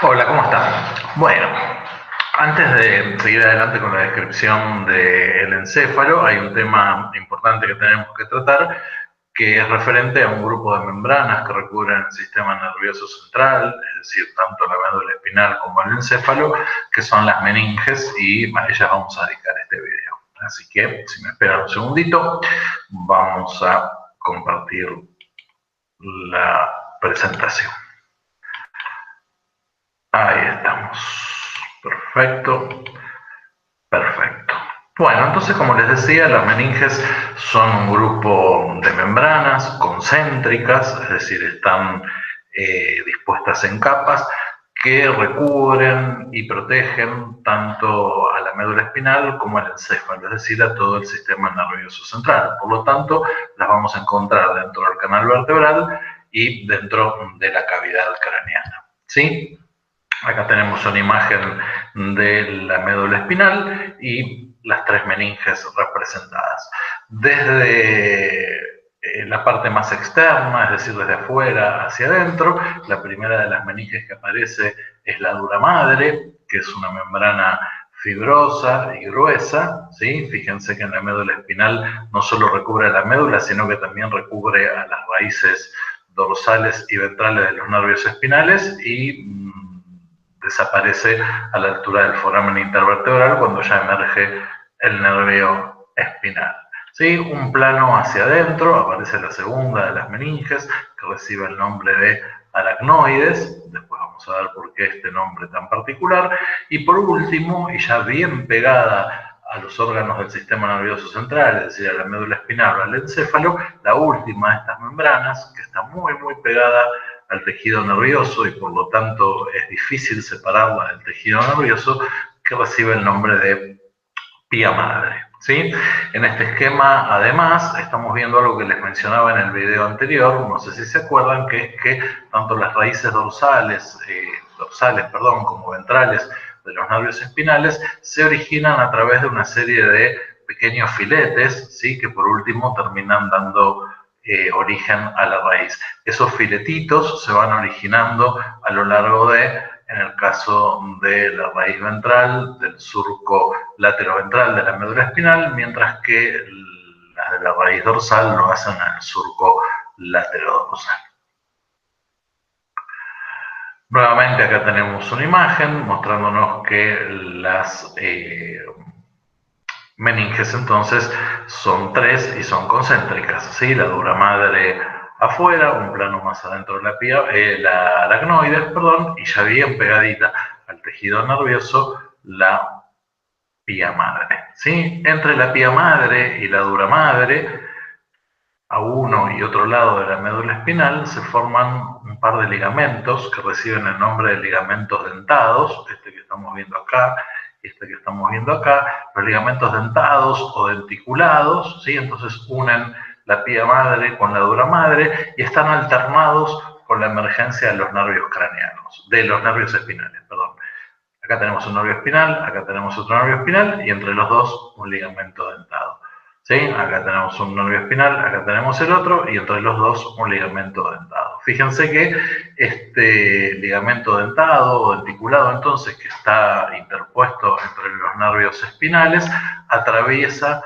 Hola, ¿cómo están? Bueno, antes de seguir adelante con la descripción del encéfalo, hay un tema importante que tenemos que tratar, que es referente a un grupo de membranas que recubren el sistema nervioso central, es decir, tanto la médula espinal como el encéfalo, que son las meninges, y a ellas vamos a dedicar este video. Así que, si me esperan un segundito, vamos a compartir la presentación. Ahí estamos. Perfecto. Perfecto. Bueno, entonces, como les decía, las meninges son un grupo de membranas concéntricas, es decir, están dispuestas en capas que recubren y protegen tanto a la médula espinal como al encéfalo, es decir, a todo el sistema nervioso central. Por lo tanto, las vamos a encontrar dentro del canal vertebral y dentro de la cavidad craneana. ¿Sí? Acá tenemos una imagen de la médula espinal y las tres meninges representadas. Desde la parte más externa, es decir, desde afuera hacia adentro, la primera de las meninges que aparece es la dura madre, que es una membrana fibrosa y gruesa, ¿sí? Fíjense que en la médula espinal no solo recubre la médula, sino que también recubre a las raíces dorsales y ventrales de los nervios espinales y desaparece a la altura del foramen intervertebral cuando ya emerge el nervio espinal. ¿Sí? Un plano hacia adentro, aparece la segunda de las meninges, que recibe el nombre de aracnoides, después vamos a ver por qué este nombre tan particular, y por último, y ya bien pegada a los órganos del sistema nervioso central, es decir, a la médula espinal o al encéfalo, la última de estas membranas, que está muy pegada al tejido nervioso y por lo tanto es difícil separarla del tejido nervioso, que recibe el nombre de pía madre. ¿Sí? En este esquema, además, estamos viendo algo que les mencionaba en el video anterior, no sé si se acuerdan, que es que tanto las raíces dorsales, como ventrales de los nervios espinales se originan a través de una serie de pequeños filetes, ¿sí? Que por último terminan dando origen a la raíz. Esos filetitos se van originando a lo largo de, en el caso de la raíz ventral, del surco lateroventral de la médula espinal, mientras que las de la raíz dorsal lo hacen en el surco laterodorsal. Nuevamente acá tenemos una imagen mostrándonos que las meninges entonces son tres y son concéntricas, ¿sí? La dura madre afuera, un plano más adentro de la pía, la aracnoides, perdón, y ya bien pegadita al tejido nervioso, la pía madre, ¿sí? Entre la pía madre y la dura madre, a uno y otro lado de la médula espinal, se forman un par de ligamentos que reciben el nombre de ligamentos dentados, este que estamos viendo acá, este que estamos viendo acá, los ligamentos dentados o denticulados, ¿sí? Entonces unen la pía madre con la dura madre y están alternados con la emergencia de los nervios craneanos, de los nervios espinales, perdón. Acá tenemos un nervio espinal, acá tenemos otro nervio espinal y entre los dos un ligamento dentado. ¿Sí? Acá tenemos un nervio espinal, acá tenemos el otro y entre los dos un ligamento dentado. Fíjense que este ligamento dentado o denticulado entonces que está interpuesto entre los nervios espinales atraviesa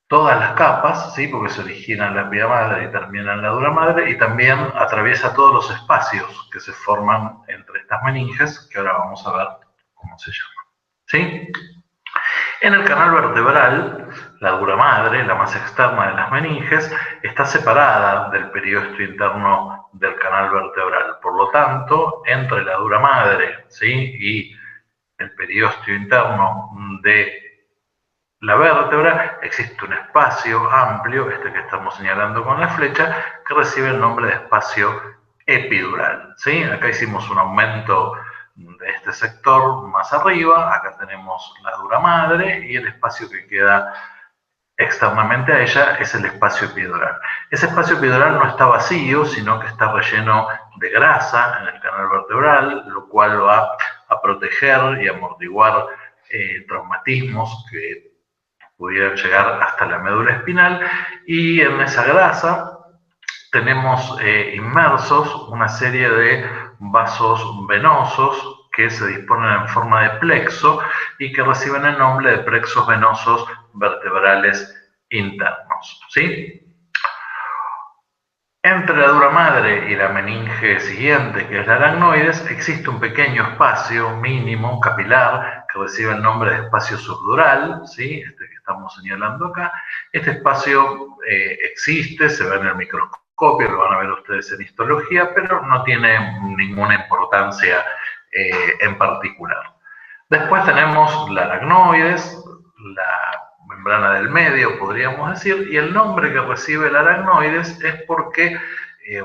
todas las capas, ¿sí? Porque se origina en la pía madre y termina en la dura madre, y también atraviesa todos los espacios que se forman entre estas meninges, que ahora vamos a ver cómo se llaman. ¿Sí? En el canal vertebral, la dura madre, la más externa de las meninges, está separada del periósteo interno del canal vertebral. Por lo tanto, entre la dura madre, ¿sí? Y el periósteo interno de la vértebra existe un espacio amplio, este que estamos señalando con la flecha, que recibe el nombre de espacio epidural. ¿Sí? Acá hicimos un aumento de este sector más arriba, acá tenemos la dura madre y el espacio que queda externamente a ella es el espacio epidural. Ese espacio epidural no está vacío, sino que está relleno de grasa en el canal vertebral, lo cual va a proteger y amortiguar traumatismos que pudieran llegar hasta la médula espinal, y en esa grasa tenemos inmersos una serie de vasos venosos que se disponen en forma de plexo y que reciben el nombre de plexos venosos vertebrales internos, ¿sí? Entre la dura madre y la meninge siguiente, que es la aracnoides, existe un pequeño espacio mínimo capilar que recibe el nombre de espacio subdural, ¿sí? Este que estamos señalando acá. Este espacio existe, se ve en el microscopio, lo van a ver ustedes en histología, pero no tiene ninguna importancia en particular. Después tenemos la aracnoides, la membrana del medio, podríamos decir, y el nombre que recibe el aracnoides es porque,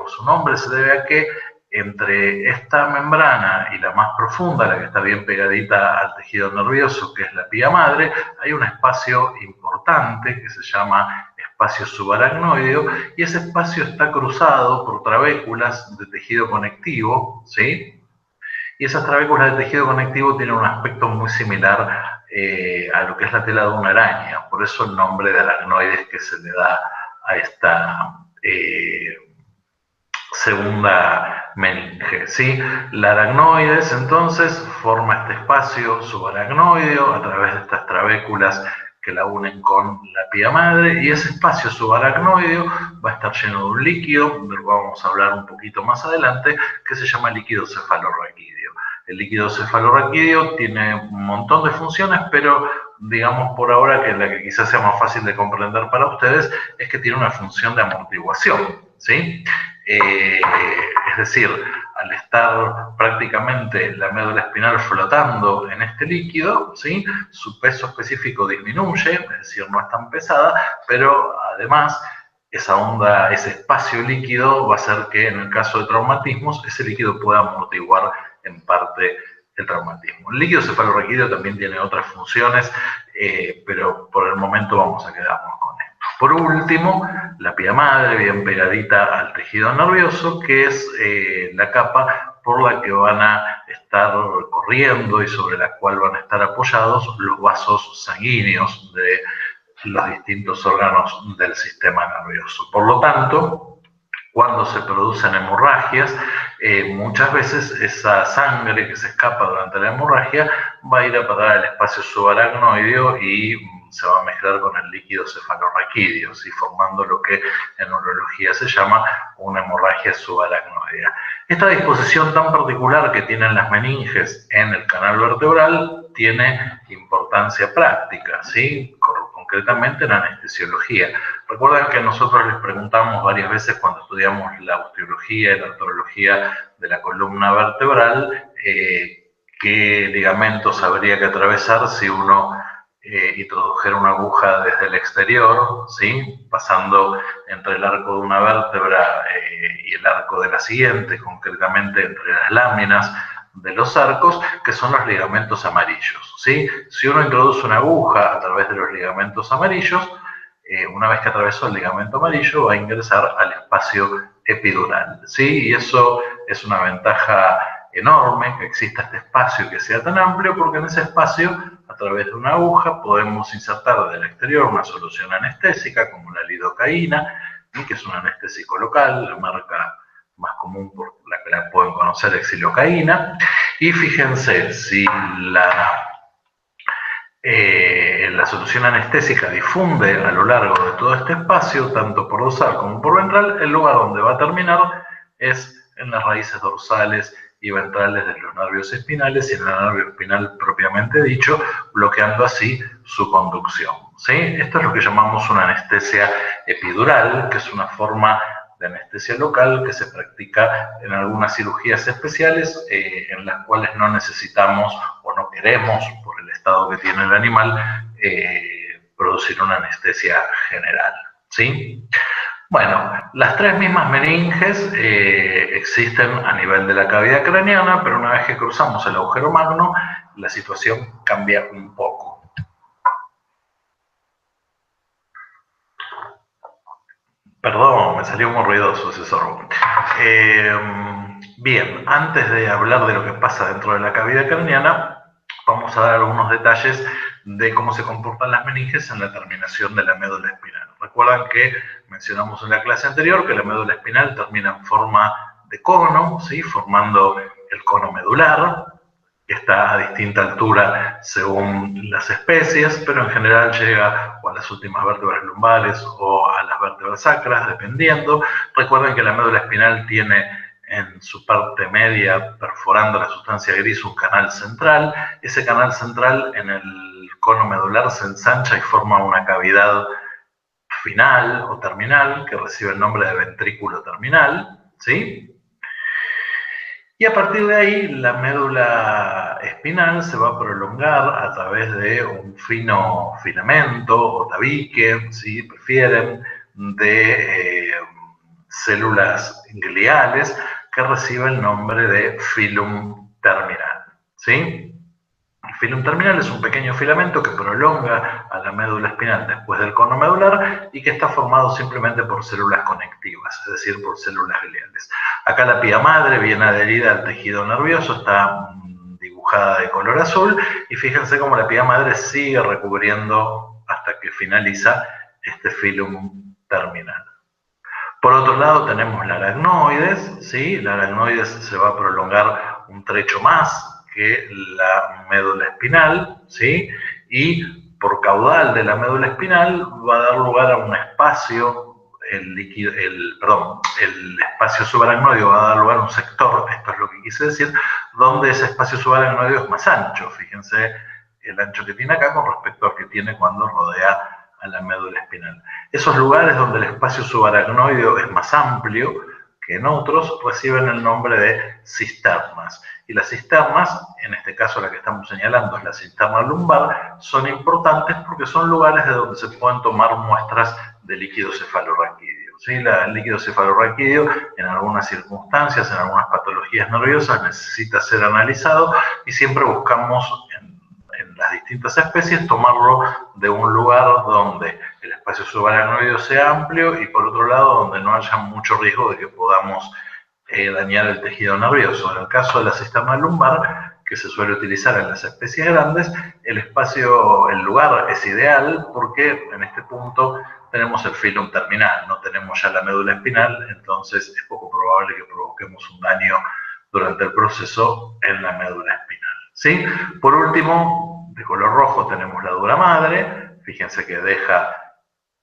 o su nombre se debe a que entre esta membrana y la más profunda, la que está bien pegadita al tejido nervioso, que es la pía madre, hay un espacio importante que se llama espacio subaracnoideo, y ese espacio está cruzado por trabéculas de tejido conectivo, ¿sí? Y esas trabéculas de tejido conectivo tienen un aspecto muy similar a lo que es la tela de una araña, por eso el nombre de aracnoides que se le da a esta segunda meninge, ¿sí? La aracnoides entonces forma este espacio subaracnoideo a través de estas trabéculas que la unen con la pía madre, y ese espacio subaracnoideo va a estar lleno de un líquido, del cual vamos a hablar un poquito más adelante, que se llama líquido cefalorraquídeo. El líquido cefalorraquídeo tiene un montón de funciones, pero digamos por ahora que la que quizás sea más fácil de comprender para ustedes es que tiene una función de amortiguación, ¿sí? Es decir, al estar prácticamente la médula espinal flotando en este líquido, ¿sí? Su peso específico disminuye, es decir, no es tan pesada, pero además esa onda, ese espacio líquido va a hacer que en el caso de traumatismos ese líquido pueda amortiguar en parte el traumatismo. El líquido cefalorraquídeo también tiene otras funciones, pero por el momento vamos a quedarnos con esto. Por último, la pía madre, bien pegadita al tejido nervioso, que es la capa por la que van a estar corriendo y sobre la cual van a estar apoyados los vasos sanguíneos de los distintos órganos del sistema nervioso. Por lo tanto, cuando se producen hemorragias, muchas veces esa sangre que se escapa durante la hemorragia va a ir a parar al espacio subaracnoideo y se va a mezclar con el líquido cefalorraquídeo, ¿sí? Formando lo que en neurología se llama una hemorragia subaracnoidea. Esta disposición tan particular que tienen las meninges en el canal vertebral tiene importancia práctica, ¿sí? Concretamente en anestesiología. Recuerden que nosotros les preguntamos varias veces cuando estudiamos la osteología y la artrología de la columna vertebral qué ligamentos habría que atravesar si uno introdujera una aguja desde el exterior, ¿sí? Pasando entre el arco de una vértebra y el arco de la siguiente, concretamente entre las láminas de los arcos, que son los ligamentos amarillos, ¿sí? Si uno introduce una aguja a través de los ligamentos amarillos, una vez que atravesó el ligamento amarillo va a ingresar al espacio epidural, ¿sí? Y eso es una ventaja enorme, que exista este espacio que sea tan amplio, porque en ese espacio, a través de una aguja, podemos insertar del exterior una solución anestésica como la lidocaína, que es un anestésico local, la marca más común por la que la pueden conocer es xilocaína, y fíjense, si la solución anestésica difunde a lo largo de todo este espacio, tanto por dorsal como por ventral, el lugar donde va a terminar es en las raíces dorsales y ventrales de los nervios espinales y en el nervio espinal propiamente dicho, bloqueando así su conducción, ¿sí? Esto es lo que llamamos una anestesia epidural, que es una forma de anestesia local que se practica en algunas cirugías especiales en las cuales no necesitamos o no queremos, por el estado que tiene el animal, producir una anestesia general, ¿sí? Bueno, las tres mismas meninges existen a nivel de la cavidad craneana, pero una vez que cruzamos el agujero magno, la situación cambia un poco. Perdón, me salió muy ruidoso ese sorbo. Bien, antes de hablar de lo que pasa dentro de la cavidad craneana, vamos a dar algunos detalles de cómo se comportan las meninges en la terminación de la médula espinal. Recuerdan que mencionamos en la clase anterior que la médula espinal termina en forma de cono, ¿sí? Formando el cono medular, que está a distinta altura según las especies, pero en general llega o a las últimas vértebras lumbares o a las vértebras sacras, dependiendo. Recuerden que la médula espinal tiene en su parte media, perforando la sustancia gris, un canal central. Ese canal central en el cono medular se ensancha y forma una cavidad final o terminal que recibe el nombre de ventrículo terminal, ¿sí? Y a partir de ahí, la médula espinal se va a prolongar a través de un fino filamento o tabique, si prefieren, de células gliales que recibe el nombre de filum terminal, ¿sí? El filum terminal es un pequeño filamento que prolonga a la médula espinal después del cono medular y que está formado simplemente por células conectivas, es decir, por células gliales. Acá la pía madre viene adherida al tejido nervioso, está dibujada de color azul, y fíjense cómo la pía madre sigue recubriendo hasta que finaliza este filum terminal. Por otro lado tenemos la aracnoides, ¿sí? La aracnoides se va a prolongar un trecho más que la médula espinal, ¿sí? Y por caudal de la médula espinal va a dar lugar a un espacio, el espacio subaracnoideo va a dar lugar a un sector, esto es lo que quise decir, donde ese espacio subaracnoideo es más ancho. Fíjense el ancho que tiene acá con respecto al que tiene cuando rodea a la médula espinal. Esos lugares donde el espacio subaracnoideo es más amplio que en otros reciben el nombre de cisternas. Y las cisternas, en este caso la que estamos señalando es la cisterna lumbar, son importantes porque son lugares de donde se pueden tomar muestras de líquido cefalorraquídeo. ¿Sí? El líquido cefalorraquídeo en algunas circunstancias, en algunas patologías nerviosas, necesita ser analizado y siempre buscamos en las distintas especies tomarlo de un lugar donde el espacio subaracnoideo sea amplio y por otro lado donde no haya mucho riesgo de que podamos dañar el tejido nervioso. En el caso de la cisterna lumbar, que se suele utilizar en las especies grandes, el lugar es ideal porque en este punto tenemos el filum terminal, no tenemos ya la médula espinal, entonces es poco probable que provoquemos un daño durante el proceso en la médula espinal, ¿sí? Por último, de color rojo tenemos la dura madre, fíjense que deja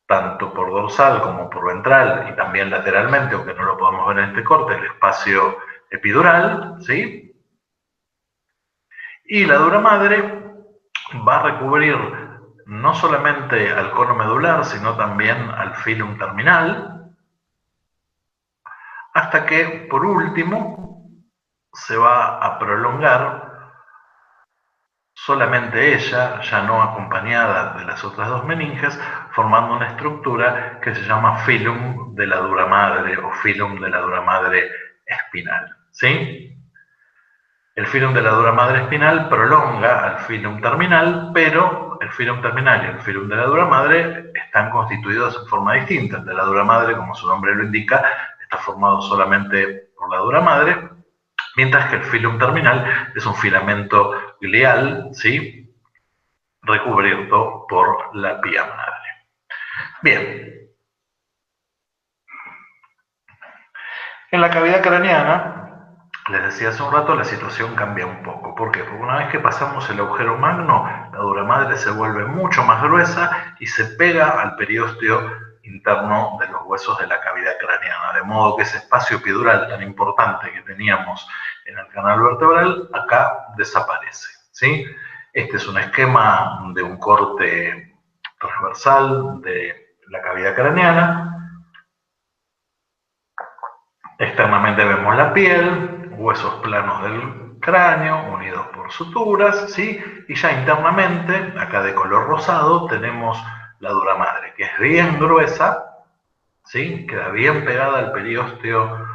tanto por dorsal como por ventral y también lateralmente, aunque no lo podemos ver en este corte, el espacio epidural, ¿sí? Y la dura madre va a recubrir no solamente al cono medular, sino también al filum terminal, hasta que, por último, se va a prolongar solamente ella, ya no acompañada de las otras dos meninges, formando una estructura que se llama filum de la dura madre o filum de la dura madre espinal, ¿sí? El filum de la dura madre espinal prolonga al filum terminal, pero el filum terminal y el filum de la dura madre están constituidos en forma distinta. El de la dura madre, como su nombre lo indica, está formado solamente por la dura madre, mientras que el filum terminal es un filamento glial, ¿sí? Recubierto por la pía madre. Bien. En la cavidad craneana, les decía hace un rato, la situación cambia un poco. ¿Por qué? Porque una vez que pasamos el agujero magno, la dura madre se vuelve mucho más gruesa y se pega al periósteo interno de los huesos de la cavidad craneana. De modo que ese espacio epidural tan importante que teníamos en el canal vertebral, acá desaparece, ¿sí? Este es un esquema de un corte transversal de la cavidad craneana. Externamente vemos la piel, huesos planos del cráneo unidos por suturas, ¿sí? Y ya internamente, acá de color rosado, tenemos la dura madre, que es bien gruesa, ¿sí? Queda bien pegada al periósteo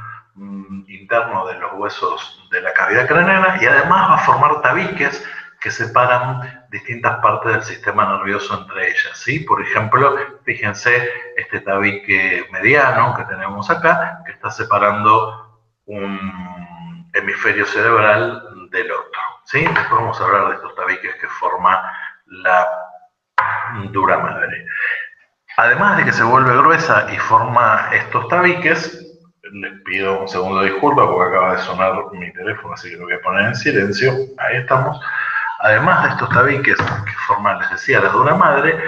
interno de los huesos de la cavidad craneana y además va a formar tabiques que separan distintas partes del sistema nervioso entre ellas, ¿sí? Por ejemplo, fíjense este tabique mediano que tenemos acá, que está separando un hemisferio cerebral del otro, ¿sí? Después vamos a hablar de estos tabiques que forma la dura madre. Además de que se vuelve gruesa y forma estos tabiques, Les pido un segundo de disculpa porque acaba de sonar mi teléfono, así que lo voy a poner en silencio. Ahí estamos. Además de estos tabiques que forman, les decía, la dura madre,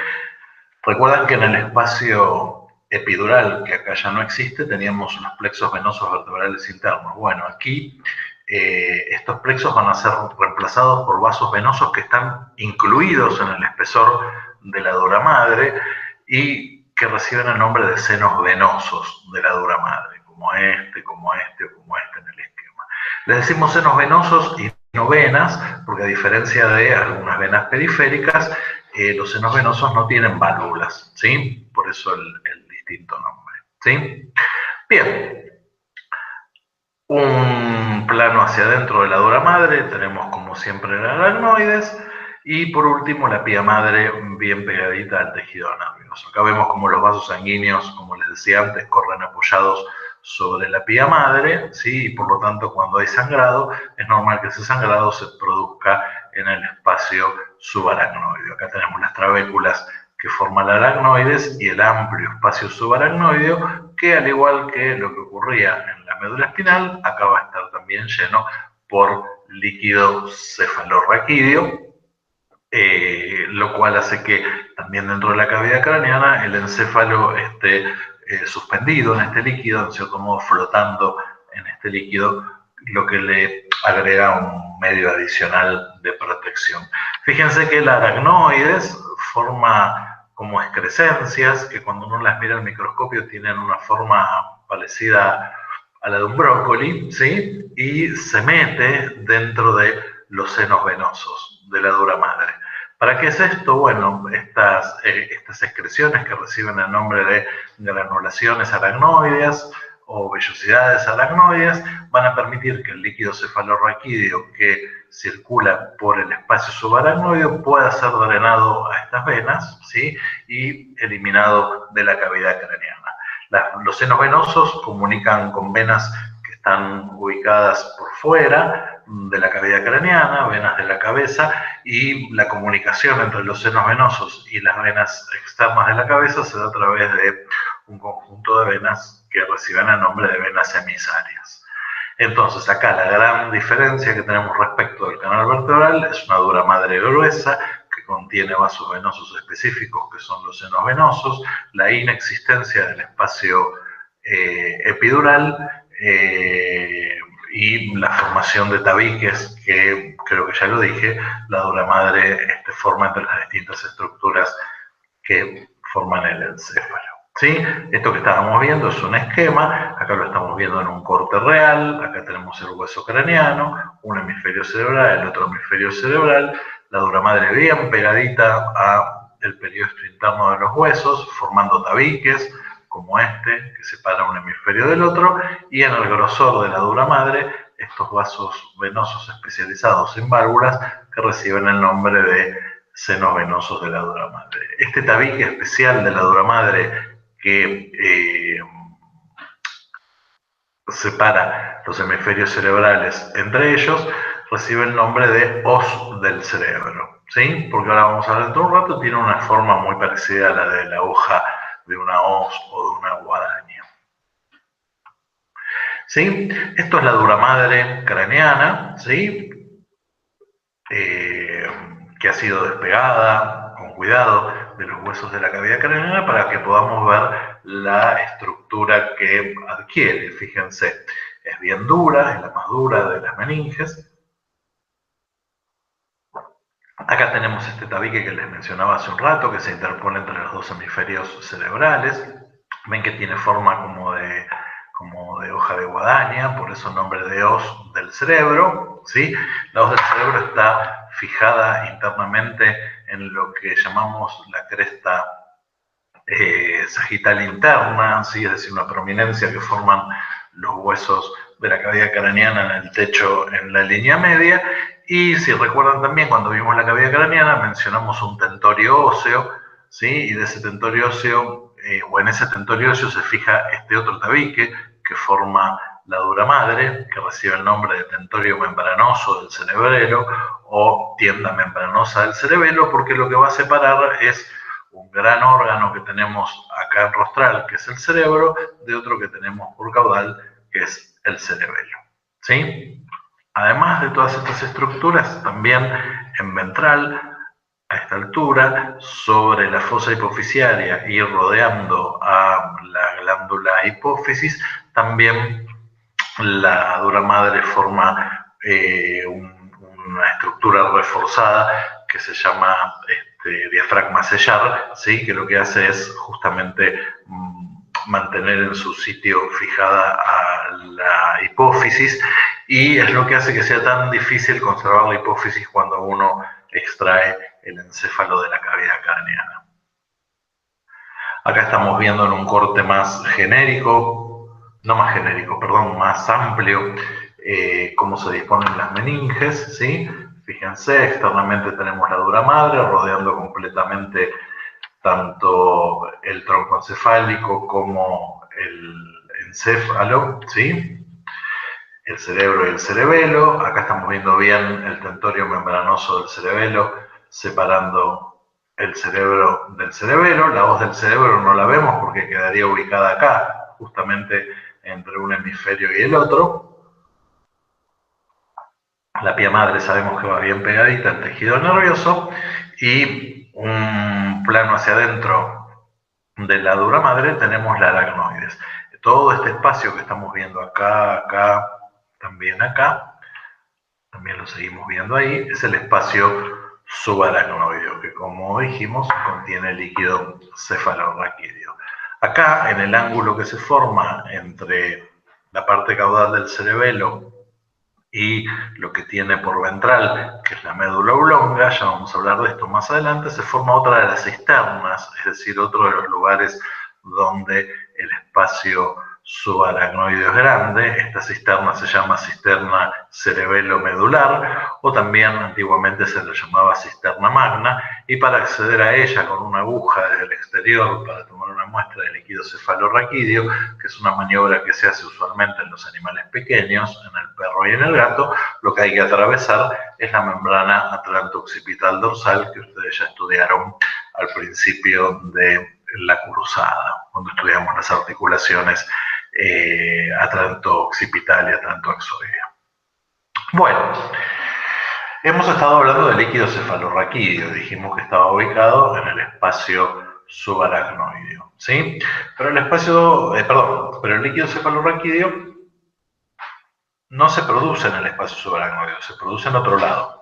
recuerdan que en el espacio epidural, que acá ya no existe, teníamos los plexos venosos vertebrales internos. Bueno, aquí estos plexos van a ser reemplazados por vasos venosos que están incluidos en el espesor de la dura madre y que reciben el nombre de senos venosos de la dura madre, como este o como este en el esquema. Les decimos senos venosos y no venas, porque a diferencia de algunas venas periféricas, los senos venosos no tienen válvulas, ¿sí? Por eso el distinto nombre, ¿sí? Bien. Un plano hacia adentro de la dura madre, tenemos como siempre el aracnoides, y por último la pía madre bien pegadita al tejido nervioso. Acá vemos como los vasos sanguíneos, como les decía antes, corren apoyados sobre la pía madre, ¿sí? Y por lo tanto cuando hay sangrado, es normal que ese sangrado se produzca en el espacio subaracnoideo. Acá tenemos las trabéculas que forman el aracnoides y el amplio espacio subaracnoideo, que al igual que lo que ocurría en la médula espinal, acá va a estar también lleno por líquido cefalorraquídeo, lo cual hace que también dentro de la cavidad craneana el encéfalo esté suspendido en este líquido, en cierto modo flotando en este líquido, lo que le agrega un medio adicional de protección. Fíjense que el aracnoides forma como excrescencias que cuando uno las mira al microscopio tienen una forma parecida a la de un brócoli, ¿sí? Y se mete dentro de los senos venosos de la dura madre. ¿Para qué es esto? Bueno, estas excreciones que reciben el nombre de granulaciones aracnoideas o vellosidades aracnoideas van a permitir que el líquido cefalorraquídeo que circula por el espacio subaracnoideo pueda ser drenado a estas venas, ¿sí? Y eliminado de la cavidad craneana. Los senos venosos comunican con venas que están ubicadas por fuera de la cavidad craneana, venas de la cabeza, y la comunicación entre los senos venosos y las venas externas de la cabeza se da a través de un conjunto de venas que reciben el nombre de venas emisarias. Entonces acá la gran diferencia que tenemos respecto del canal vertebral es una dura madre gruesa que contiene vasos venosos específicos que son los senos venosos, la inexistencia del espacio epidural y la formación de tabiques que creo que ya lo dije, la dura madre forma entre las distintas estructuras que forman el encéfalo. ¿Sí? Esto que estábamos viendo es un esquema, acá lo estamos viendo en un corte real, acá tenemos el hueso craneano, un hemisferio cerebral, el otro hemisferio cerebral, la dura madre bien pegadita al periósteo interno de los huesos, formando tabiques como este, que separa un hemisferio del otro, y en el grosor de la dura madre, estos vasos venosos especializados en válvulas que reciben el nombre de senos venosos de la dura madre. Este tabique especial de la dura madre que separa los hemisferios cerebrales entre ellos, recibe el nombre de hoz del cerebro, ¿sí? Porque ahora vamos a ver dentro de un rato, tiene una forma muy parecida a la de la hoja de una hoz o de una guadaña. ¿Sí? Esto es la dura madre craneana, ¿sí? Que ha sido despegada con cuidado de los huesos de la cavidad craneana para que podamos ver la estructura que adquiere. Fíjense, es bien dura, es la más dura de las meninges. Acá tenemos este tabique que les mencionaba hace un rato, que se interpone entre los dos hemisferios cerebrales. Ven que tiene forma como de hoja de guadaña, por eso el nombre de hoz del cerebro, ¿sí? La hoz del cerebro está fijada internamente en lo que llamamos la cresta sagital interna, ¿sí? Es decir, una prominencia que forman los huesos de la cavidad craneana en el techo en la línea media. Y si recuerdan también, cuando vimos la cavidad craneana, mencionamos un tentorio óseo, ¿sí? Y de ese tentorio óseo, o en ese tentorio óseo se fija este otro tabique que forma la dura madre, que recibe el nombre de tentorio membranoso del cerebelo o tienda membranosa del cerebelo, porque lo que va a separar es un gran órgano que tenemos acá en rostral, que es el cerebro, de otro que tenemos por caudal, que es el cerebelo, ¿sí? Además de todas estas estructuras, también en ventral, a esta altura, sobre la fosa hipofisiaria y rodeando a la glándula hipófisis, también la dura madre forma una estructura reforzada que se llama diafragma sellar, ¿sí? Que lo que hace es justamente mantener en su sitio fijada a la hipófisis, y es lo que hace que sea tan difícil conservar la hipófisis cuando uno extrae el encéfalo de la cavidad craneana. Acá estamos viendo en un corte más genérico, no más genérico, perdón, más amplio, cómo se disponen las meninges, ¿sí? Fíjense, externamente tenemos la dura madre rodeando completamente tanto el tronco encefálico como el encéfalo, ¿sí? El cerebro y el cerebelo. Acá estamos viendo bien el tentorio membranoso del cerebelo, separando el cerebro del cerebelo. La hoz del cerebro no la vemos porque quedaría ubicada acá, justamente entre un hemisferio y el otro. La pía madre sabemos que va bien pegadita al tejido nervioso, y un plano hacia adentro de la dura madre tenemos la aracnoides. Todo este espacio que estamos viendo acá, acá, también acá, también lo seguimos viendo ahí, es el espacio subaracnoideo, que como dijimos contiene líquido cefalorraquídeo. Acá, en el ángulo que se forma entre la parte caudal del cerebelo y lo que tiene por ventral, que es la médula oblonga, ya vamos a hablar de esto más adelante, se forma otra de las cisternas, es decir, otro de los lugares donde el espacio subaracnoideo es grande. Esta cisterna se llama cisterna cerebelo-medular, o también antiguamente se le llamaba cisterna magna, y para acceder a ella con una aguja desde el exterior para tomar una muestra de líquido cefalorraquídeo, que es una maniobra que se hace usualmente en los animales pequeños, en el perro y en el gato, lo que hay que atravesar es la membrana atlanto-occipital dorsal, que ustedes ya estudiaron al principio de la cursada, cuando estudiamos las articulaciones atlanto-occipital y atlanto-axoidea. Bueno, hemos estado hablando del líquido cefalorraquídeo, dijimos que estaba ubicado en el espacio subaracnoideo, ¿sí? Pero el líquido cefalorraquídeo no se produce en el espacio subaracnoideo, se produce en otro lado.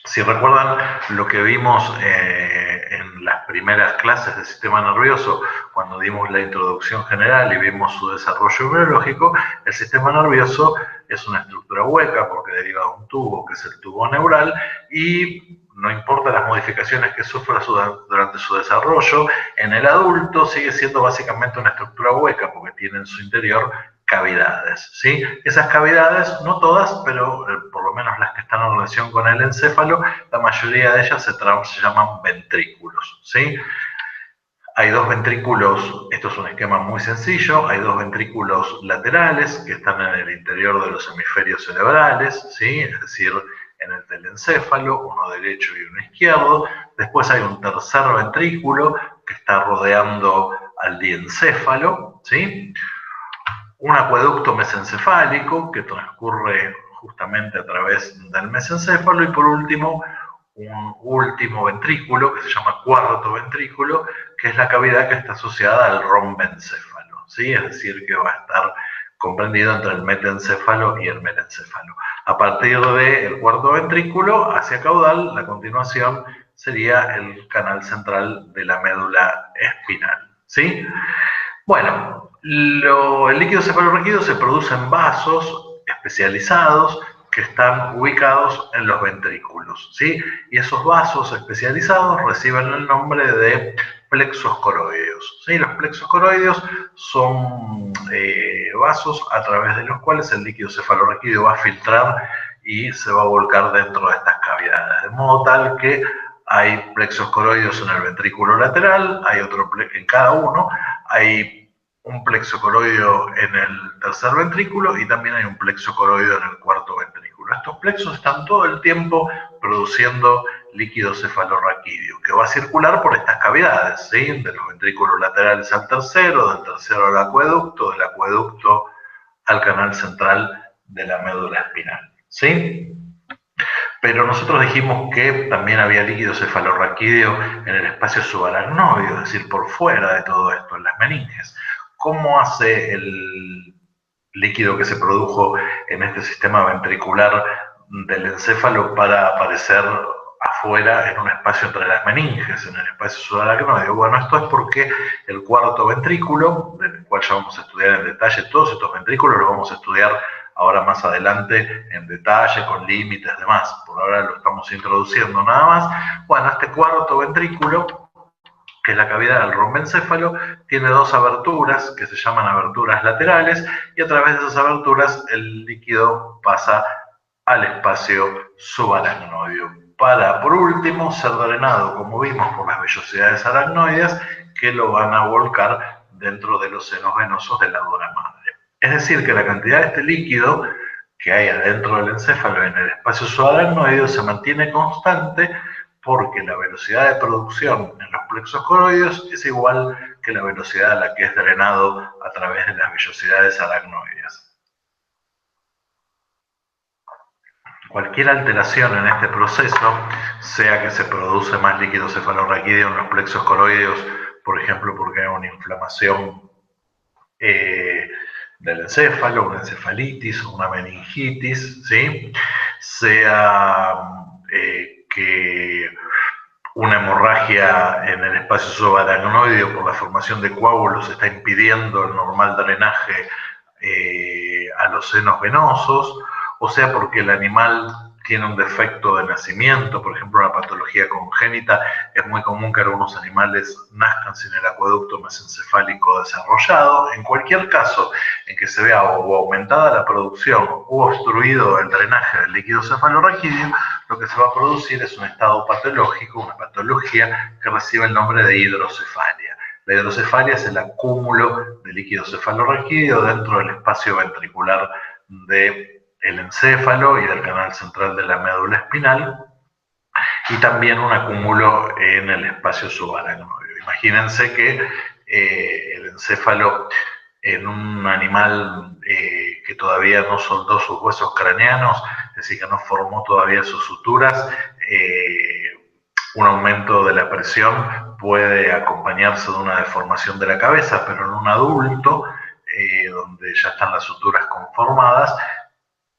Si recuerdan lo que vimos en las primeras clases del sistema nervioso, cuando dimos la introducción general y vimos su desarrollo biológico, el sistema nervioso es una estructura hueca porque deriva de un tubo, que es el tubo neural, y no importa las modificaciones que sufra durante su desarrollo, en el adulto sigue siendo básicamente una estructura hueca porque tiene en su interior cavidades, ¿sí? Esas cavidades, no todas, pero por lo menos las que están en relación con el encéfalo, la mayoría de ellas se llaman ventrículos, ¿sí? Hay dos ventrículos, esto es un esquema muy sencillo, hay dos ventrículos laterales que están en el interior de los hemisferios cerebrales, ¿sí? Es decir, en el telencéfalo, uno derecho y uno izquierdo. Después hay un tercer ventrículo que está rodeando al diencéfalo, ¿sí? Un acueducto mesencefálico que transcurre justamente a través del mesencéfalo, y por último un último ventrículo que se llama cuarto ventrículo, que es la cavidad que está asociada al rombencéfalo, ¿sí? Es decir, que va a estar comprendido entre el metencéfalo y el metencéfalo. A partir del cuarto ventrículo hacia caudal, la continuación sería el canal central de la médula espinal, ¿sí? Bueno, el líquido cefalorraquídeo se produce en vasos especializados que están ubicados en los ventrículos, ¿sí? Y esos vasos especializados reciben el nombre de plexos coroideos, ¿sí? Los plexos coroideos son vasos a través de los cuales el líquido cefalorraquídeo va a filtrar y se va a volcar dentro de estas cavidades, de modo tal que hay plexos coroideos en el ventrículo lateral, hay otro en cada uno, hay un plexo coroideo en el tercer ventrículo y también hay un plexo coroideo en el cuarto ventrículo. Estos plexos están todo el tiempo produciendo líquido cefalorraquídeo, que va a circular por estas cavidades, ¿sí? De los ventrículos laterales al tercero, del tercero al acueducto, del acueducto al canal central de la médula espinal, ¿sí? Pero nosotros dijimos que también había líquido cefalorraquídeo en el espacio subaracnoideo, es decir, por fuera de todo esto, en las meninges. ¿Cómo hace el líquido que se produjo en este sistema ventricular del encéfalo para aparecer afuera en un espacio entre las meninges, en el espacio subaracnoideo? Bueno, esto es porque el cuarto ventrículo, del cual ya vamos a estudiar en detalle, todos estos ventrículos los vamos a estudiar ahora más adelante en detalle, con límites, demás. Por ahora lo estamos introduciendo nada más. Bueno, este cuarto ventrículo, que es la cavidad del rombencéfalo, tiene dos aberturas que se llaman aberturas laterales, y a través de esas aberturas el líquido pasa al espacio subaracnoideo para, por último, ser drenado, como vimos, por las vellosidades aracnoides, que lo van a volcar dentro de los senos venosos de la dura madre. Es decir, que la cantidad de este líquido que hay adentro del encéfalo en el espacio subaracnoideo se mantiene constante, porque la velocidad de producción en los plexos coroideos es igual que la velocidad a la que es drenado a través de las vellosidades aracnoides. Cualquier alteración en este proceso, sea que se produce más líquido cefalorraquídeo en los plexos coroideos, por ejemplo, porque hay una inflamación del encéfalo, una encefalitis, una meningitis, ¿sí? Sea que una hemorragia en el espacio subaracnoideo por la formación de coágulos está impidiendo el normal drenaje a los senos venosos, o sea porque el animal tiene un defecto de nacimiento, por ejemplo una patología congénita. Es muy común que algunos animales nazcan sin el acueducto mesencefálico desarrollado. En cualquier caso en que se vea o aumentada la producción o obstruido el drenaje del líquido cefalorraquídeo, lo que se va a producir es un estado patológico, una patología que recibe el nombre de hidrocefalia. La hidrocefalia es el acúmulo de líquido cefalorraquídeo dentro del espacio ventricular del encéfalo y del canal central de la médula espinal, y también un acúmulo en el espacio subaracnoideo. Imagínense que el encéfalo en un animal que todavía no soldó sus huesos craneanos, es decir, que no formó todavía sus suturas, un aumento de la presión puede acompañarse de una deformación de la cabeza, pero en un adulto, donde ya están las suturas conformadas,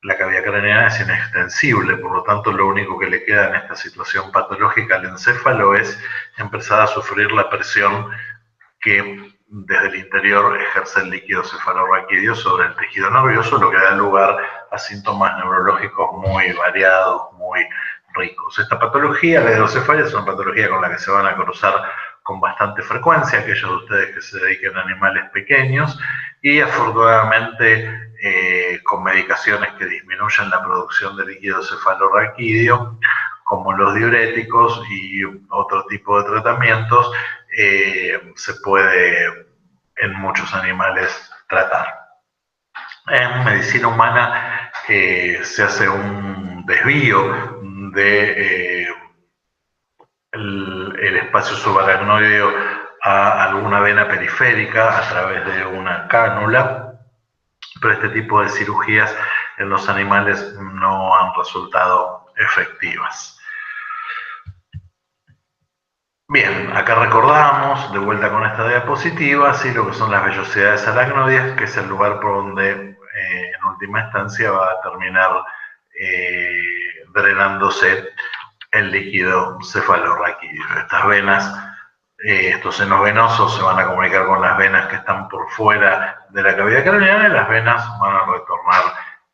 la cavidad craneana es inextensible, por lo tanto lo único que le queda en esta situación patológica al encéfalo es empezar a sufrir la presión que desde el interior ejerce el líquido cefalorraquídeo sobre el tejido nervioso, lo que da lugar a síntomas neurológicos muy variados, muy ricos. Esta patología, la hidrocefalia, es una patología con la que se van a cruzar con bastante frecuencia aquellos de ustedes que se dediquen a animales pequeños, y afortunadamente con medicaciones que disminuyen la producción de líquido cefalorraquídeo, como los diuréticos y otro tipo de tratamientos, se puede en muchos animales tratar. En medicina humana se hace un desvío de el espacio subaracnoideo a alguna vena periférica a través de una cánula, pero este tipo de cirugías en los animales no han resultado efectivas. Bien, acá recordamos, de vuelta con esta diapositiva, ¿sí? Lo que son las vellosidades aracnoides, que es el lugar por donde en última instancia va a terminar drenándose el líquido cefalorraquídeo. Estas venas, estos senos venosos se van a comunicar con las venas que están por fuera de la cavidad craneana, y las venas van a retornar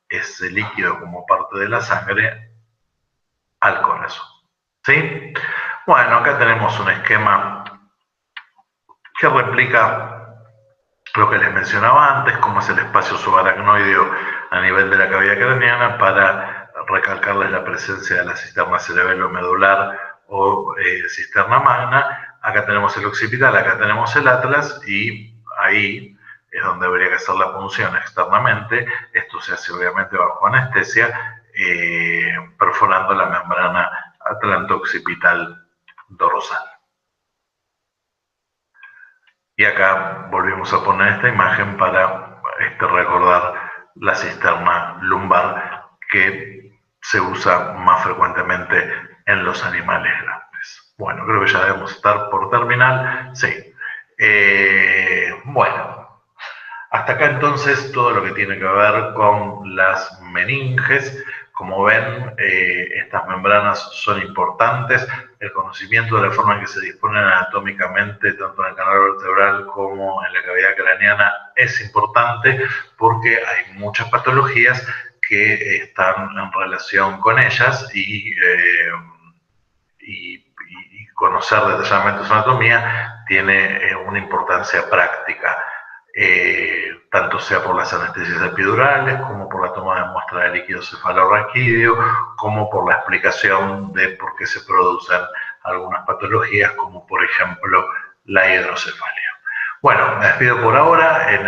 ese líquido como parte de la sangre al corazón, ¿sí? Bueno, acá tenemos un esquema que replica lo que les mencionaba antes, cómo es el espacio subaracnoideo a nivel de la cavidad craneana, para recalcarles la presencia de la cisterna cerebelo-medular o cisterna magna. Acá tenemos el occipital, acá tenemos el atlas, y ahí es donde habría que hacer la punción externamente. Esto se hace obviamente bajo anestesia, perforando la membrana atlanto-occipital dorsal. Y acá volvimos a poner esta imagen para recordar la cisterna lumbar que se usa más frecuentemente en los animales grandes. Bueno, creo que ya debemos estar por terminar. Sí. Bueno, hasta acá entonces todo lo que tiene que ver con las meninges. Como ven, estas membranas son importantes. El conocimiento de la forma en que se disponen anatómicamente, tanto en el canal vertebral como en la cavidad craneana, es importante porque hay muchas patologías que están en relación con ellas y conocer detalladamente su anatomía tiene una importancia práctica. Tanto sea por las anestesias epidurales, como por la toma de muestra de líquido cefalorraquídeo, como por la explicación de por qué se producen algunas patologías, como por ejemplo la hidrocefalia. Bueno, me despido por ahora. En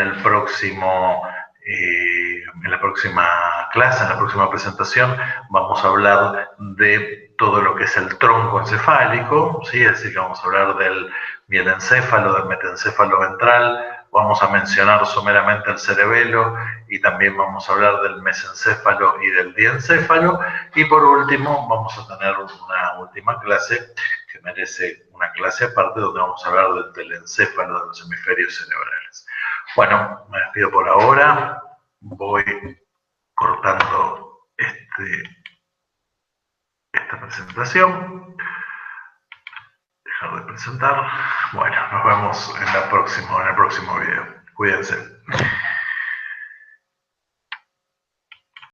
la próxima clase, en la próxima presentación, vamos a hablar de todo lo que es el tronco encefálico, ¿sí? Es decir, que vamos a hablar del mielencéfalo, del metencéfalo ventral. Vamos a mencionar someramente el cerebelo y también vamos a hablar del mesencéfalo y del diencéfalo. Y por último, vamos a tener una última clase que merece una clase aparte, donde vamos a hablar del telencéfalo, de los hemisferios cerebrales. Bueno, me despido por ahora. Voy cortando esta presentación. Dejar de presentar. Bueno, nos vemos en el próximo video. Cuídense.